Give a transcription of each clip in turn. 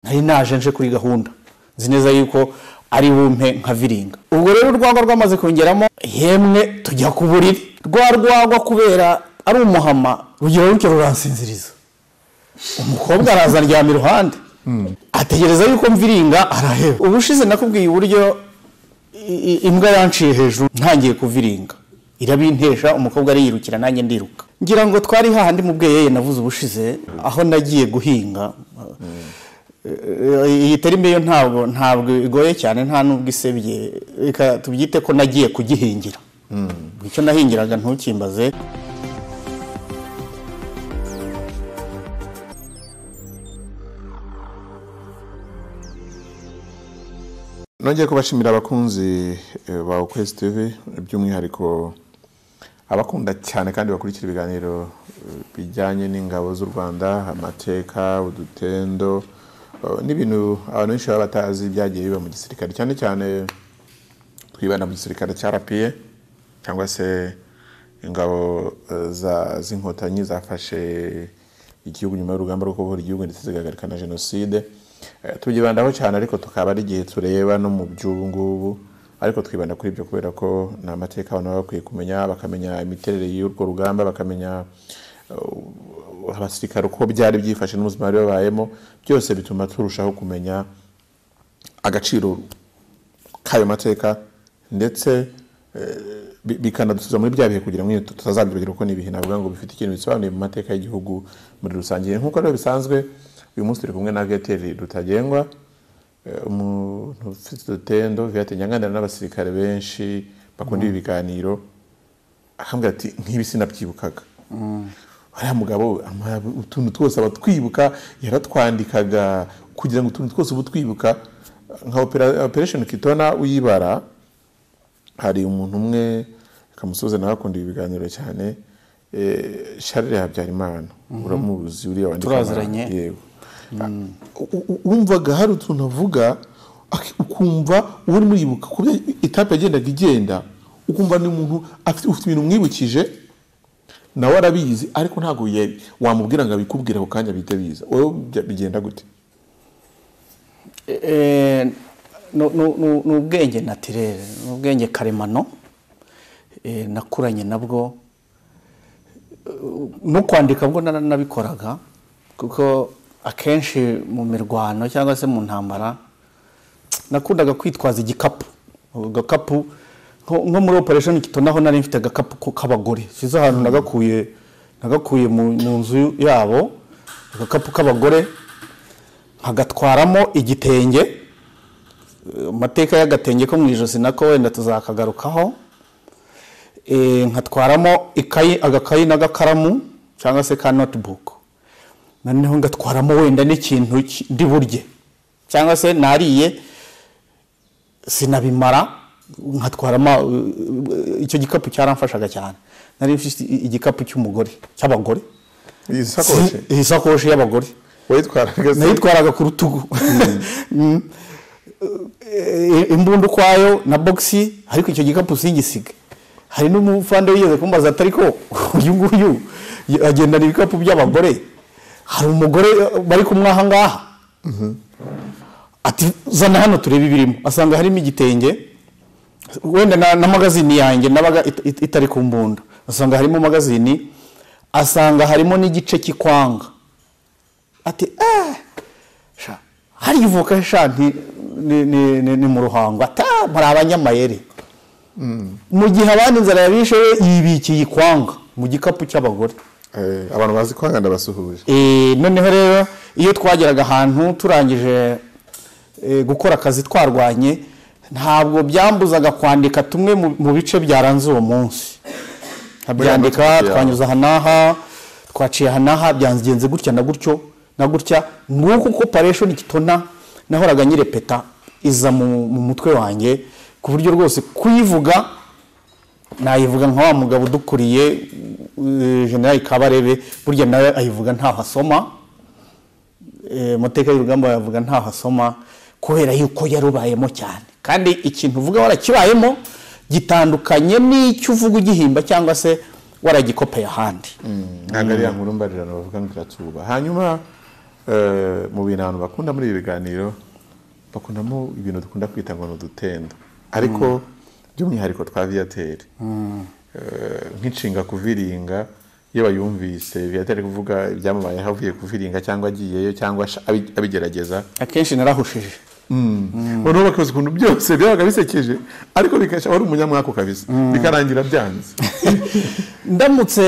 nari naje nje kuri gahunda nzi neza yuko ari bumpe nka viringa. Ubwo rero urwagwa rwamaze kongeramo yemwe tujya ku buriri rwagwa kubera ari umuhama rugero ruke ruransinziriza. Umukobwa araza ndyama iruhande ategereza yuko mviringa araheba. Ubushize nakubwiye uburyo imbwa yanciye hejuru ntangiye kuviringa irabintesha umukobwa ari yirukira nanjye ndiruka. Ngira ngo twari hahandi mu bweyeye navuze ubushize aho nagiye guhinga. Iyi terime yo ntabwo igoye cyane nta nubwo isebye reka tubyite ko nagiye kugihingira. Icyo nahingiraga ntukimbaze. Nongeye kubashimira abakunzi ba Ukwezi TV by'umwihariko abakunda cyane kandi bakurikira ibiganiro bijyanye n'ingabo z'u Rwanda, amateka, udutendo n'ibintu abantu benshi batazi byagiye biba mu gisirikare, cyane cyane twibana mu gisirikare cyarapiye cyangwa se ingabo z'inkotanyi zafashe igihugu nyuma y'urugamba rwo kubohora igihugu ndetse zigahagarika na jenoside. Tugibandaho cyane ariko tukaba ari igihe tureba no mu by'ubu ngubu, ariko twibanda kuri ibyo kubera ko na amateka abantu bakwiye kumenya, bakamenya imiterere y'urwo rugamba, bakamenya abasirikare uko byari byifashe n'ubuzima bari babayemo. Byose bituma turushaho kumenya agaciro k'ayo mateka ndetse bikanadusubiza muri bya bihe kugira ngo tutazabyibagirwa ko n'ibihe navuga ngo bifite ikintu bisobanuye mu mateka y'igihugu muri rusange. Nk'uko rero bisanzwe uyu munsi turi kumwe na Viateur Rutagengwa, umuntu ufite udutendo. Viateur nyanganira n'abasirikare benshi bakunda ibi biganiro, akambwira ati nk'ibi sinabyibukaga. Hariya mugabo utuntu twose abatwibuka yaratwandikaga kugira ngo utuntu twose ubutwibuka nka operation Kitona uyibara. Hari umuntu umwe kamusoze nawe akunda ibi biganiro cyane, Charles Habyarimana, uramuzi uriya wandika turaziranye. Yego. Umvaga hari utuntu avuga ukumva uri muribuka kubyo etape yagendaga igenda, ukumva ni umuntu ufite ibintu mwibukije nawe arabizi ariko ntago wamubwira ngo abikubwire ako kanya bite biza. Wowe bigenda gute? N'ubwenge naturel, n'ubwenge karemano nakuranye nabwo no kwandika bwo nabikoraga, kuko akenshi mu mirwano cyangwa se mu ntambara nakundaga kwitwaza igikapu. Agakapu nko muri operation Kitona aho nari mfite agakapu k'abagore, sizo ahantu nagakuye mu nzu yabo. Agakapu k'abagore nkagatwaramo igitenge, amateka y'agatenge ko mu ijosi nako wenda tuzakagarukaho. Nkatwaramo agakayi n'agakaramu cyangwa se ka notebook. Noneho ngatwaramo wenda n'ikintu ndi burye cyangwa se nariye sinabimara, nkatwaramo icyo gikapu cyaramfashaga cyane. Nari mfite igikapu cy'abagore, isakoshi y'abagore nayitwaraga ku rutugu. Imbundu kwayo na boxi, ariko icyo gikapu singisige. Hari n'umufande yigeze kumbaza atari ko uyu nguyu agendana ibikapu by'abagore, hari umugore bari kumwaha ngaha. Ati zana hano turebe ibirimo. Asanga harimo igitenge wenda na magazine yanjye nabaga itari ku mbunda. Asanga harimo magazine, asanga harimo n'igice kikwanga. Ati sha hari ivuka shanti ni mu ruhango ata muri abanyamayere. Mu gihe abandi nzara yabishe yibikiye ikwanga mu gikapu cy'abagore. Abantu bazi kwanga ndabasuhuje. Noneho rero iyo twageraga ahantu turangije gukora akazi twarwanye, ntabwo byambuzaga kwandika tumwe mu bice byaranze uwo munsi. Byandika twanyuza hanaha, twaciye hanaha, byangenze gutya na gutyo na gutya. Nuko operation Kitona nahoraga nyirepeta iza mu mutwe wanjye ku buryo rwose kuyivuga nayivuga nka wa mugabo dukuriye General Kabarebe, burya nawe ayivuga ntaho asoma. Mateka y'urugamba yavuga ntaho asoma kubera yuko yarubayemo cyane, kandi ikintu uvuga warakibayemo gitandukanye n'icyo uvuga ugihimba cyangwa se waragikopeye ahandi. Ntabwo ari ya nkuru mbarirano bavuga ngo iratuba. Hanyuma mu bintu abantu bakunda muri ibi biganiro bakundamo ibintu dukunda kwita ngo n'udutendo ariko by'umwihariko twa Viateur nk'inshinga kuviringa iyo bayumvise Viateur kuvuga ibyamubaye havuye kuviringa cyangwa agiyeyo cyangwa abigerageza akenshi narahushije Bono bakoze ukuntu byose byabaga bisekeje ariko bikasha wari umunyamwako kabisa bikarangira byanze ndamutse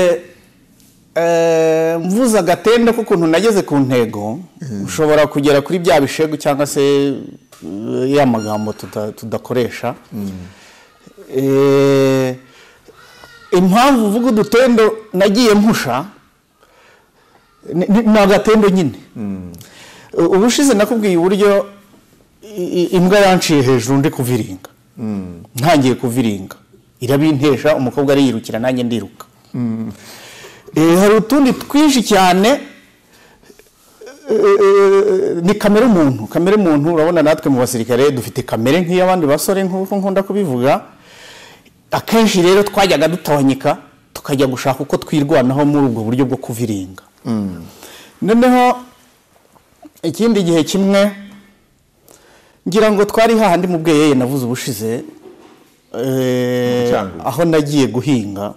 mvuza agatendo k'ukuntu nageze ku ntego ushobora kugera kuri bya bishegu cyangwa se ya magambo tudakoresha impamvu uvuga udutendo nagiye mpusha ni agatendo nyine ubushize nakubwiye uburyo imbwa yanciye hejuru ndi kuviringa ntangiye kuviringa irabintesha umukobwa ariyirukira nanjye ndiruka hari utundi twinshi cyane ni kamere umuntu urabona natwe mu basirikare dufite kamere nk'iy'abandi basore nk'uko nkunda kubivuga akenshi rero twajyaga dutawanyika tukajya gushaka uko twirwanaho muri ubwo buryo bwo kuviringa noneho ikindi gihe kimwe ngira ngo twari hahandi mu bweyeye navuze ubushize aho nagiye guhinga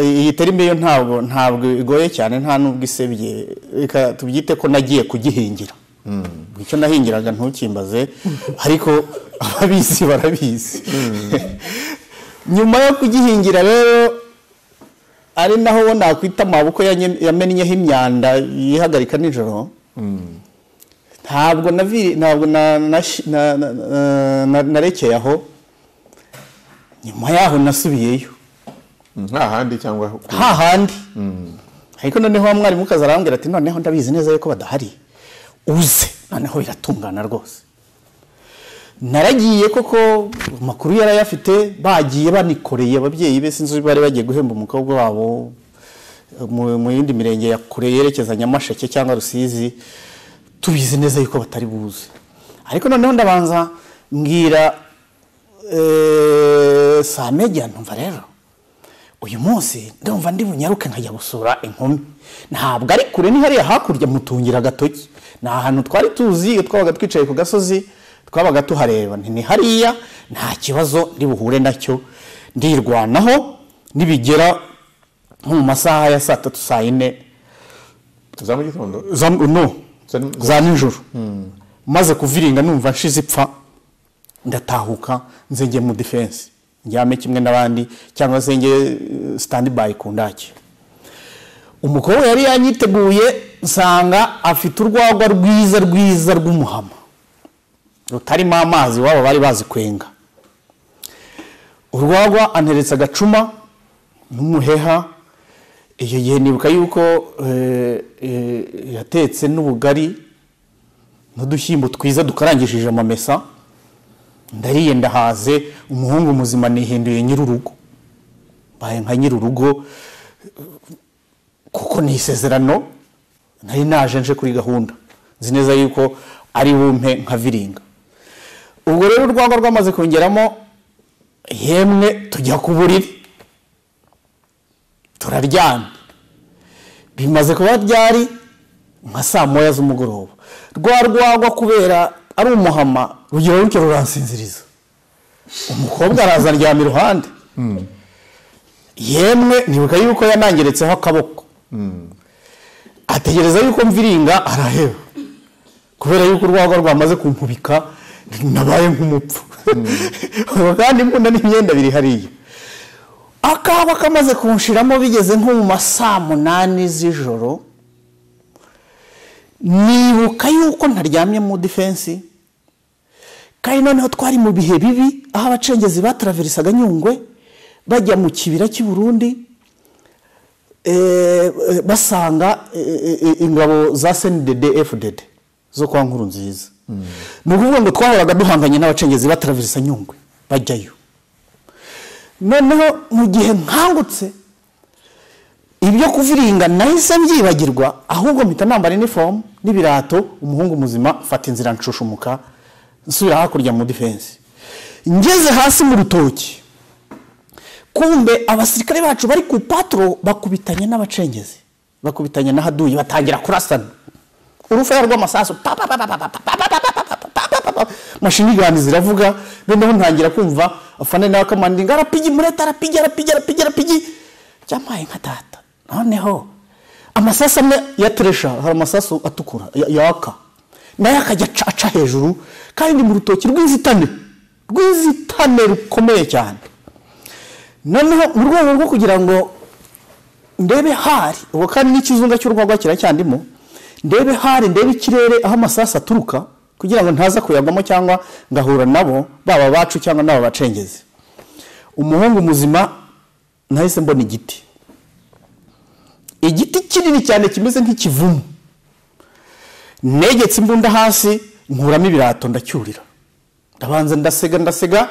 iyi terime yo ntabwo igoye cyane nta nubwo isebye reka tubyite ko nagiye kugihingira icyo nahingiraga ntukimbaze ariko ababizi barabizi nyuma yo kugihingira rero ari naho nakwita amaboko yamennyeho imyanda yihagarika nijoro ntabwo narekeye aho nyuma yaho nasubiyeyo hahandi cyangwa hahandi ariko noneho mwarimu kaza arambwira ati noneho ndabizi neza yuko badahari uze noneho biratungana rwose naragiye koko makuru yarayafite bagiye banikoreye ababyeyi be sinzi bari bagiye guhemba umukobwa wabo mu yindi mirenge ya kure yerekeza Nyamasheke cyangwa Rusizi tubizi neza yuko batari buze ariko noneho ndabanza mbwira Samejya ntumva rero uyu munsi ndumva ndi bunyaruke nkajya gusura inkumi ntabwo ari kure ni hariya hakurya mutungira gatoki ni ahantu twari tuzi iyo twabaga twicaye ku gasozi twabaga tuhareba ni hariya nta kibazo ndi buhure nacyo ndirwanaho nibigera nko mu masaha ya 3:00 4:00 za mu gitondo za nijoro maze kuviringa numva nshize ipfa ndatahuka nzenge mu defense njyame kimwe n'abandi cyangwa se nge stand by ku ndake umukobwa yari yanyiteguye nsanga afite urwagwa rwiza rw'umuhama rutarimo amazi wabo bari bazi kwenga urwagwa anteretse agacuma n'umuheha iyo gihe nibuka yuko yatetse n'ubugari n'udushyimbo twiza dukarangishije amamesa ndariye ndahaze umuhungu muzima nihinduye nyirurugo baye nka nyirurugo kuko ni isezerano nari naje nje kuri gahunda nzi neza yuko ari bumpe nka viringa ubwo rero urwagwa rwamaze kongeramo yemwe tujya ku buriri turaryana bimaze kuba byari nka 9:00 z'umugoroba rwagwa kubera ari umuhama rugira ruke ruransinziriza umukobwa araza aryama iruhande yemwe nibuka yuko yanangeretseho akaboko ategereza yuko mviringa araheba kubera yuko urwagwa rwamaze kumpubika nabaye nk'umupfu kandi mbunda n'imyenda biri hariya akaba kamaze kunshiramo bigeze nko mu 8:00 z'ijoro nibuka yuko ntaryamye mu defense kandi noneho twari mu bihe bibi aho abacengezi batraverisaga Nyungwe bajya mu kibira cy'i Burundi basanga ingabo za CNDD FDD zo kwa nkuru nziza nukuvuga ngo twahoraga duhanganye n'abacengezi batraverisa Nyungwe bajyayo noneho mu gihe nkangutse ibyo kuviringa nahise mbyibagirwa ahubwo mpita nambara uniform n'ibirato umuhungu muzima fata inzira nshushumuka nsubira hakurya mu defense ngeze hasi mu rutoki kumbe abasirikare bacu bari ku patro bakubitanye n'abacengezi bakubitanya n'ahaduye batangira kurasana urufaya rw'amasasu mashini gani ziravuga noneho ntangira kumva afane nawe kamandinga arapigi mureta arapigi cyamaye nka data noneho amasasu amwe ya tresha hari amasasu atukura yaka naye akajya aca hejuru kandi mu rutoki rw'inzitane rukomeye cyane noneho mu rwego rwo kugira ngo ndebe hari ubu kandi n'ikizunga cy'urwagwa kiracyandimo ndebe ikirere aho amasasu aturuka kugira ngo ntaza kuyagwamo cyangwa ngahura nabo baba bacu cyangwa nabo bacengeze umuhungu muzima nahise mbona igiti kinini cyane kimeze nk'ikivumu negetse imbunda hasi nkuramo ibirato ndacyurira ndabanza ndasega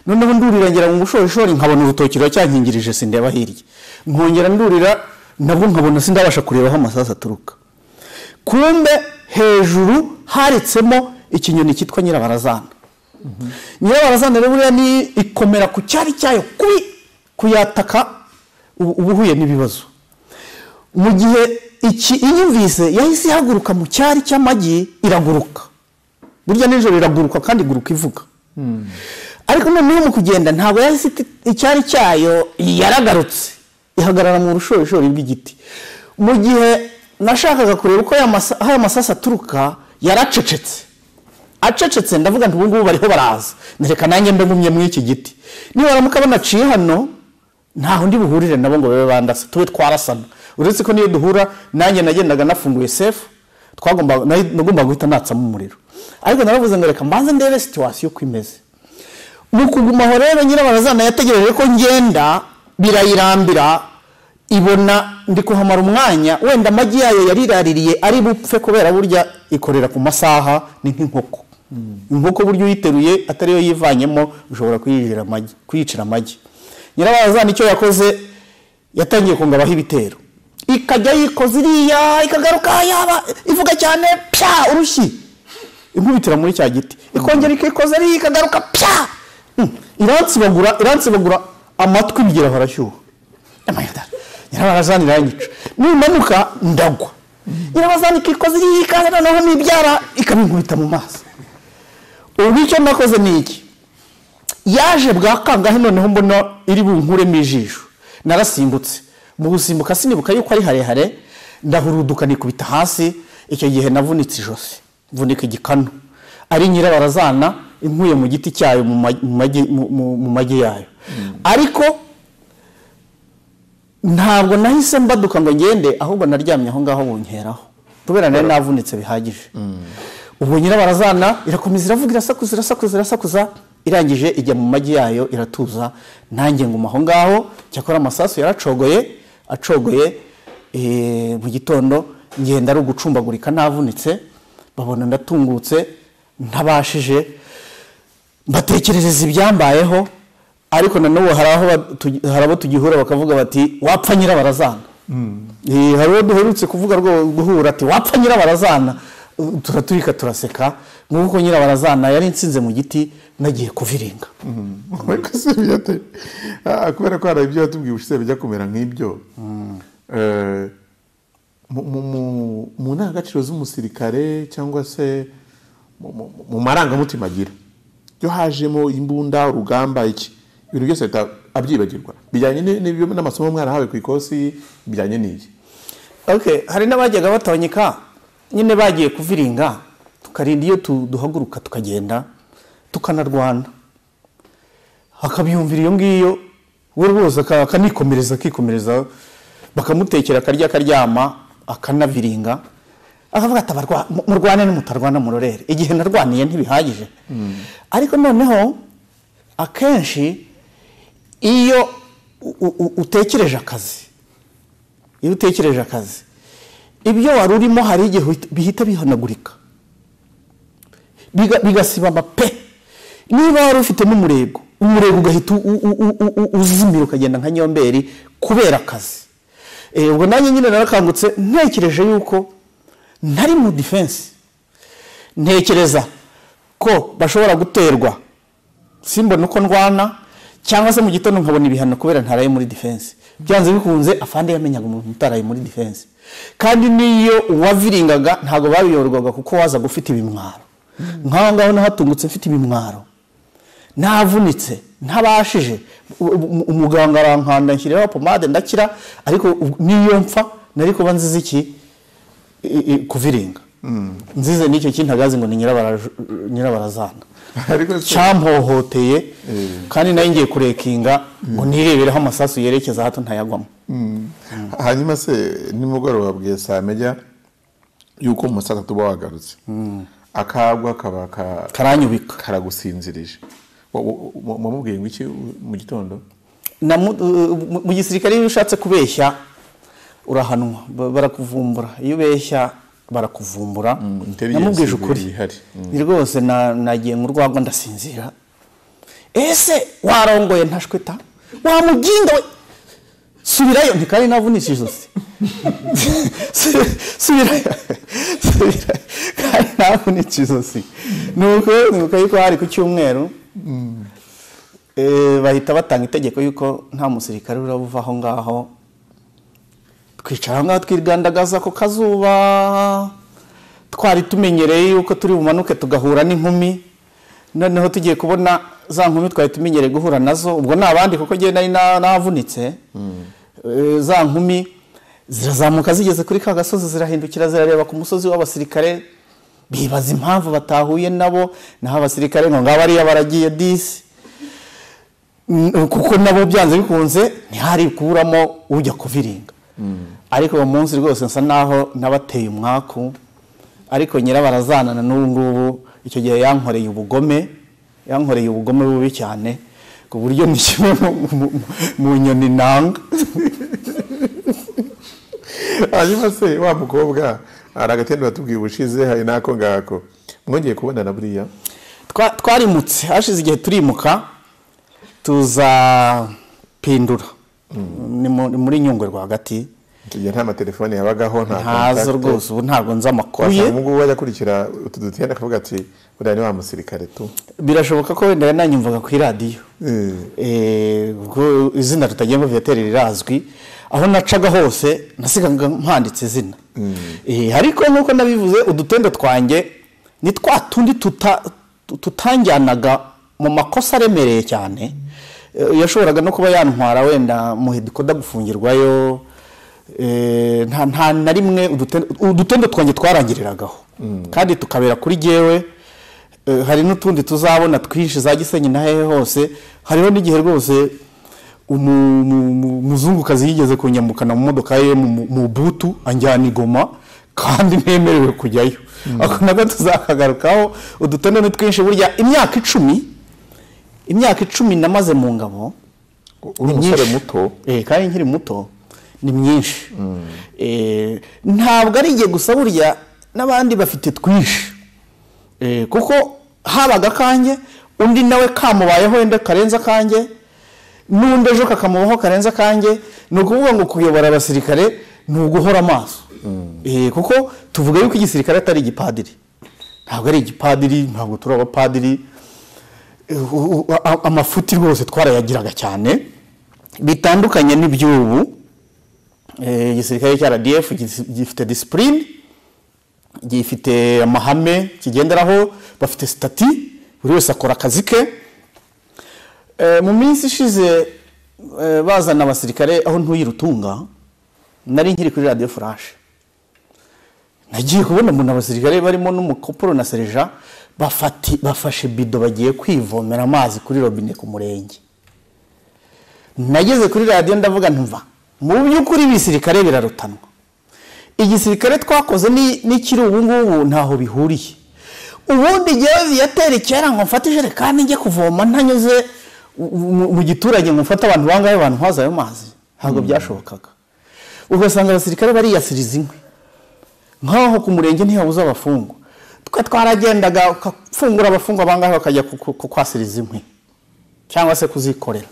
noneho ndurira ngira mu bushorishori nkabona urutoki rwacyankingirije sindeba hirya nkongera ndurira nabwo nkabona sindabasha kureba aho amasasu aturuka kumbe hejuru haritsemo ikinyoni cyitwa Nyirabarazana Nyirabarazana rero buriya ni ikomera ku cyari cyayo kuyataka ubuhuye n'ibibazo mu gihe inyumvise yahise ihaguruka mu cyari cy'amagi iraguruka burya nijoro iraguruka kandi iguruka ivuga ariko noneho mu kugenda ntabwo yahise icyari cyayo yaragarutse ihagarara mu rushorishori rw'igiti mu gihe nashakaga kureba uko aya masasa aturuka yaracecetse ndavuga nti ubungubu bariho baraza nereka nanjye mbe ngumye muri iki giti niba baramuka banaciye hano ntaho ndi buhurire nabo ngo babe bandasa tube twarasana uretse ko niyo duhura nanjye nagendaga nafunguye safe nagomba guhita natsamo umuriro ariko naravuze ngo reka mbanze ndebe situation uko imeze mu kugumaho rero Nyirabarazana yategereje ko ngenda birayirambira ibona ndi kuhamara umwanya wenda amagi yayo yariraririye ari bupfe kubera burya ikorera ku masaha ni nk'inkoko inkoko buryo uyiteruye atari yo yivanyemo ushobora kuyicira amagi Nyirabarazana icyo yakoze yatangiye kungabaho ibitero ikajya yikoze iriya ikagaruka yaba ivuga cyane pya urushyi inkubitira muri cya giti ikongera ikikoze iriya ikagaruka pya iransibagura amatwi bigera harashyuha Nyirabarazana iranyica nimanuka ndagwa Nyirabarazana ikikoze iriya ikaza noneho nibyara ikabinkubita mu maso ubu icyo nakoze ni iki yaje bwakangahe noneho mbona iri bunkuremo ijisho narasimbutse mu gusimbuka sinibuka yuko ari harehare ndahuruduka nikubita hasi icyo gihe navunitse ijosi mvunika igikanu ari Nyirabarazana inkuye mu giti cyayo mu magi yayo ariko ntabwo nahise mbaduka ngo ngende ahubwo naryamye aho ngaho bunkeraho kubera nari navunitse bihagije ubwo Nyirabarazana irakomeza iravuga irasakuza irangije ijya mu magi yayo iratuza nanjye nguma aho ngaho cyakora amasasu acogoye mu gitondo ngenda ari ugucumbagurika navunitse babona ndatungutse ntabashije mbatekerereza ibyambayeho ariko nanubu hari abo tugihura bakavuga bati wapfa Nyirabarazana hari uwo duherutse kuvuga guhura ati wapfa Nyirabarazana turaturika turaseka nk'uko Nyirabarazana yari insinze mu giti nagiye kuviringa kubera ko hari ibyo watubwiye ushize bijya kumera nk'ibyo mu ndangagaciro z'umusirikare cyangwa se mu marangamutima agira byo hajemo imbunda urugamba iki ibintu byose leta abyibagirwa bijyanye n'amasomo mwarahawe ku ikosi bijyanye n'iki hari n'abajyaga batonyeka nyine bagiye kuviringa tukarinda iyo duhaguruka tukagenda tukanarwana akabyumvira iyo ngiyo we rwose akikomereza bakamutekera akarya akaryama akanaviringa akavuga ati murwane n'umutarwana murorere igihe narwaniye ntibihagije ariko noneho akenshi iyo utekereje akazi ibyo wari urimo hari igihe bihita bihanagurika bigasibama pe niba wari ufite n'umurego ugahita uzimira ukagenda nka nyomberi kubera akazi ubwo nanjye nyine narakangutse ntekereje yuko ntari mu defense ntekereza ko bashobora guterwa simbona uko ndwana cyangwa se mu gitondo nkabona ibihano kubera ntaraye muri defense byanze bikunze afande yamenyaga umuntu utaraye muri defense kandi niyo uwaviringaga ntago babiyorwaga kuko waza gufite ibimwaro nkaho ngaho nahatungutse mfite ibimwaro navunitse ntabashije umuganga arankanda nshyiraho pomade ndakira ariko niyo mpfa nari kuba nzize iki kuviringa nzize n'icyo kintagazi ngo ni Nyirabarazana cyampohoteye kandi nayo ngiye kurekinga ngo nirebereho amasasu yerekeza hato ntayagwamo hanyuma se nimugoroba babwiye saa meja yuko mu saa 3 wagarutse akagwa kaba karanyubika karagusinzirije mumubwiye ngo iki mu gitondo mu gisirikare iyo ushatse kubeshya urahanwa barakuvumbura iyo ubeshya barakuvumbura namubwije ukuri ni rwose nagiye mu rwagwa ndasinzira ese warongoye ntashweta wamuginga we subirayo ntikari navunishije ijosi subirayo kandi navunishije ijosi nuko yuko hari ku cyumweru bahita batanga itegeko yuko nta musirikare urabuva aho ngaho twicara ngaho twirgandagaza ku kazuba twari tumenyereye yuko turi bumanuke tugahura n'inkumi noneho tugiye kubona za nkumi twari tumenyereye guhura nazo ubwo nabandi kuko giye nari navunitse za nkumi zirazamuka zigeze kuri ka gasozi zirahindukira zirareba ku musozi w'abasirikare bibaza impamvu batahuye nabo naho abasirikare ngo ngaba ari baragiye disi kuko nabo byanze bikunze ntihari kuburamo ujya kuviringa ariko uwo munsi rwose nsa naho nabateye umwaku ariko Nyirabarazana na n'ubu ngubu icyo gihe yankoreye ubugome bubi cyane ku buryo ni kimwe mu nyoni nanga hanyuma se wa mukobwa aragatendo batubwiye ubushize hari nako ngako mwongeye kubonana buriya twarimutse hashize igihe turimuka tuza pindura ni muri Nyungwe rwagati tugiye nta matelefone yabagaho ntazo rwose ubu ntabwo nza amakuru ye ubu bajya kurikira utudutenda akavuga ati buriya ni wa musirikare tu birashoboka ko wenda yananyumvaga ku radio ubwo izina ritagenga Viateur rirazwi aho nacaga hose nasigaga mpanditse izina ariko nuko nabivuze udutendo twanjye ni twa tundi tutanjyanaga mu makosa aremereye cyane yashoboraga no kuba yantwara wenda mu hidikoda gufungirwayo nta na rimwe udutendo twanjye twarangiriragaho kandi tukabera kuri jewe hari n'utundi tuzabona twinshi za Gisenyi na hehe hose hariho n'igihe rwose umuzungukazi yigeze kunyambukana mu modoka ye mu butu anjyana igoma kandi ntemerewe kujyayo ako naga tuzakagarukaho udutendo ni twinshi burya imyaka 10 namaze mu ngabo uri umusore muto kandi nkiri muto ni myinshi ntabwo ari igihe gusa burya n'abandi bafite twinshi kuko habaga kanjye undi nawe kamubayeho wenda karenza kanjye n'undi ejo kakamubaho karenza kanjye ni ukuvuga ngo kuyobora abasirikare ni uguhora amaso kuko tuvuga yuko igisirikare atari igipadiri ntabwo ari igipadiri ntabwo turi abapadiri amafuti rwose twarayagiraga cyane bitandukanye n'ibyubu igisirikare cya RDF gifite discipline gifite amahame kigenderaho bafite stati buri wese akora akazi ke mu minsi ishize bazana abasirikare aho ntuyirutunga nari nkiri kuri radio flash nagiye kubona umuntu abasirikare barimo n'umukoporo na sereja bafashe bido bagiye kwivomera amazi kuri robine ku murenge nageze kuri radio ndavuga ntumva mu by'ukuri bisirikare birarutanwa igisirikare twakoze n'ikiri ubu ngubu ntaho bihuriye ubundi gihe Viateur cyera ngo mfate ijerekani njye kuvoma ntanyuze mu giturage ngo mfate abantu bangaye abantu haza ayo mazi ntabwo byashobokaga ugasanga abasirikare bari yasiriza inkwi nkaho ku murenge ntihabuza abafungwa twaragendaga ukafungura abafungwa bangahe bakajya kwasiriza inkwi cyangwa se kuzikorera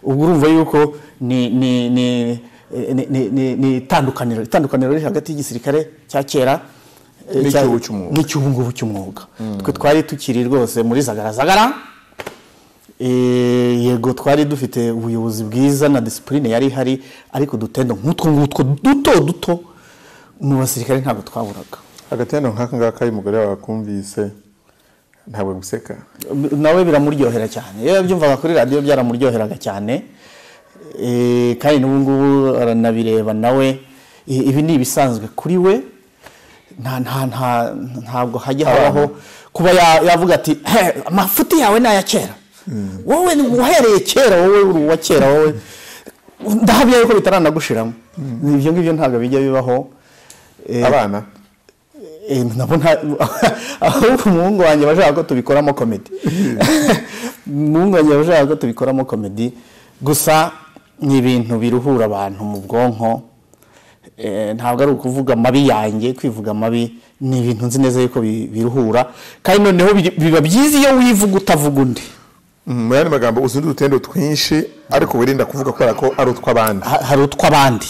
ubwo urumva yuko ni itandukaniro riri hagati y'igisirikare cya kera n'icy'ubu ngubu cy'umwuga twe twari tukiri rwose muri zagarazagara yego twari dufite ubuyobozi bwiza na discipline yari ihari ariko dutendo nk'utwo ngutwo duto mu basirikare ntabwo twaburaga. Agatendo nk'aka ngaka y'umugore wakumvise ntabwo guseka nawe biramuryohera cyane. Iyo byumvaga kuri radio byaramuryoheraga cyane. Kandi n'ubu ngubu aranabireba nawe ibi ni ibisanzwe kuri we. Ntabwo hajya habaho kuba yavuga ati amafuti yawe naya kera wowe uhereye kera wowe uruwa kera wowe ndahabye yuko bitaranagushiramo. Ibyo ngibyo ntabwo bijya bibaho. Abana nabo ahubwo umuhungu wanjye bashaka ko tubikoramo comedy. Umuhungu wanjye bashaka ko tubikoramo comedy gusa ni ibintu biruhura abantu mu bwonko. Ntabwo ari ukuvuga mabi yanjye kwivuga mabi ni ibintu nzi neza yuko biruhura kandi noneho biba byiza iyo wivuga utavuga undi. Mu yandi magambo uzundi utendo twinshi ariko wirinda kuvuga ko ari utw'abandi. Hari utw'abandi.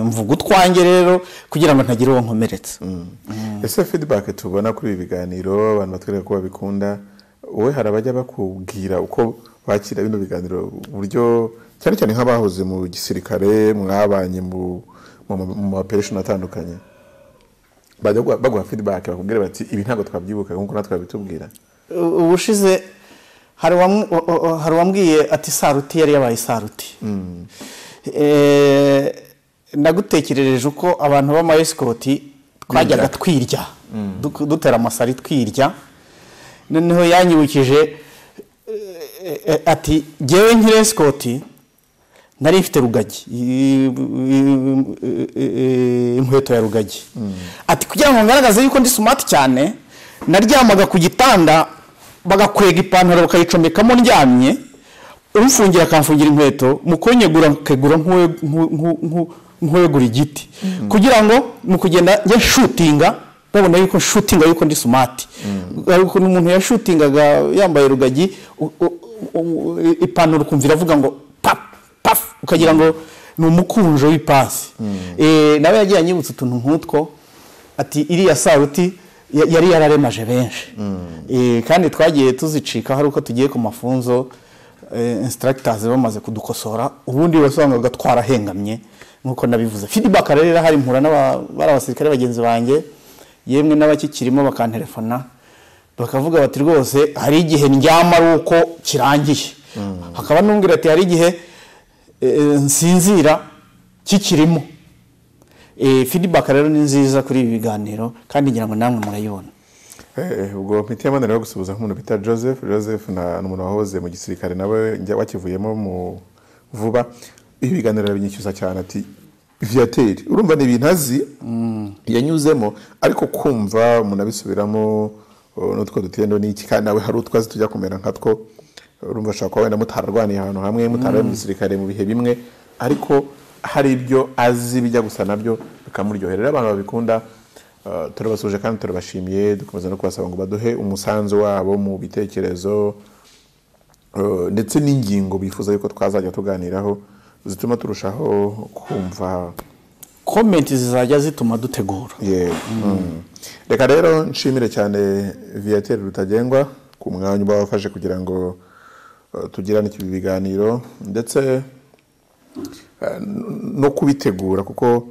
Mvuga utwanjye rero kugira ngo ntagire uwo nkomeretsa. Ese feedback tubona kuri ibi biganiro abantu batwereka ko babikunda wowe harabajya bakubwira uko bakira bino biganiro buryo cyane cyane nk'abahoze mu gisirikare mwabanye mu operation atandukanye baguha feedback bakubwira bati ibi ntabwo twabyibuka nkuko natwe babitubwira? Ubushize hari wambwiye ati saruti yari yabaye saruti. Nagutekerereje uko abantu b'ama escort twajyaga twirya dutera amasari twirya. Noneho yanyibukije ati jewe nkire escort nari mfite rugagi inkweto ya rugagi. Ati kugira ngo ngaragaze yuko ndi smart cyane naryamaga ku gitanda bagakwega ipantaro bakayicomekamo ndyamye umfungira akamfungira inkweto mukonyegura kegura nkwegura igiti kugira ngo mu kugenda nje shootinga babona yuko shootinga yuko ndi smart. Ariko umuntu ya shootingaga yambaye rugagi ipantaro kumvira avuga ngo paf ukagira ngo ni umukunjo w'ipasi. Nawe yagiye anyibutsa utuntu nk'utwo ati iriya saruti yari yararemaje benshi. Kandi twagiye tuzicika hari uko tugiye ku mafunzo instructors bamaze kudukosora ubundi basangaga twarahengamye nkuko nabivuze. Feedback rero hari mpura n'abasirikare bagenzi banjye yemwe n'abakikirimo bakantelefona bakavuga bati rwose hari igihe ndyama ari uko kirangiye. Hakaba numbwira ati hari igihe nsinzira kikirimo. Feedback rero ni nziza kuri ibi biganiro kandi ngira ngo namwe murayibona. Ubwo mpitiye amana rero gusubiza nk'umuntu bita Joseph na n'umuntu wahoze mu gisirikare nawe wakivuyemo mu vuba. Ibi biganiro binyishyuza cyane ati Viateur urumva ni ibintu azi yanyuzemo ariko kumva umuntu abisubiramo n'utwo dutendo n'iki kandi nawe hari utwazi tujya kumera nkatwo urumva ashaka ko wenda mutararwaniye ahantu hamwe mutaraye mu gisirikare mu bihe bimwe ariko hari ibyo azi bijya gusa nabyo bikamuryoherera. Abantu babikunda turabasuje kandi turabashimiye dukomeza no kubasaba ngo baduhe umusanzu wabo mu bitekerezo ndetse n'ingingo bifuza yuko twazajya tuganiraho zituma turushaho kumva. Comment zizajya zituma dutegura. Reka rero nshimire cyane Viateur Rutagengwa ku mwanya bafashe kugira ngo tugirane iki biganiro ndetse no kubitegura kuko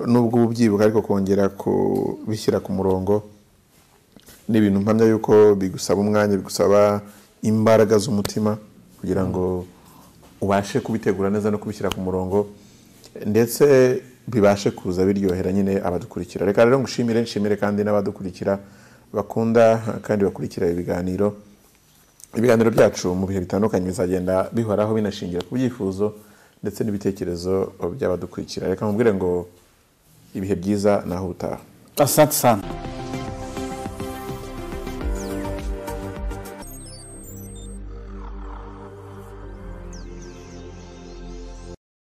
nubwo ubyibuka ariko kongera kubishyira ku murongo n'ibintu mpamya yuko bigusaba umwanya bigusaba imbaraga z'umutima kugira ngo ubashe kubitegura neza no kubishyira ku murongo ndetse bibashe kuza biryohera nyine abadukurikira. Reka rero nshimire kandi n'abadukurikira bakunda kandi bakurikira ibiganiro byacu mu bihe bitandukanye bizagenda bihoraho binashingira ku byifuzo ndetse n'ibitekerezo by'abadukurikira. Reka mubwire ngo ibihe byiza naho utaha. Asante sana.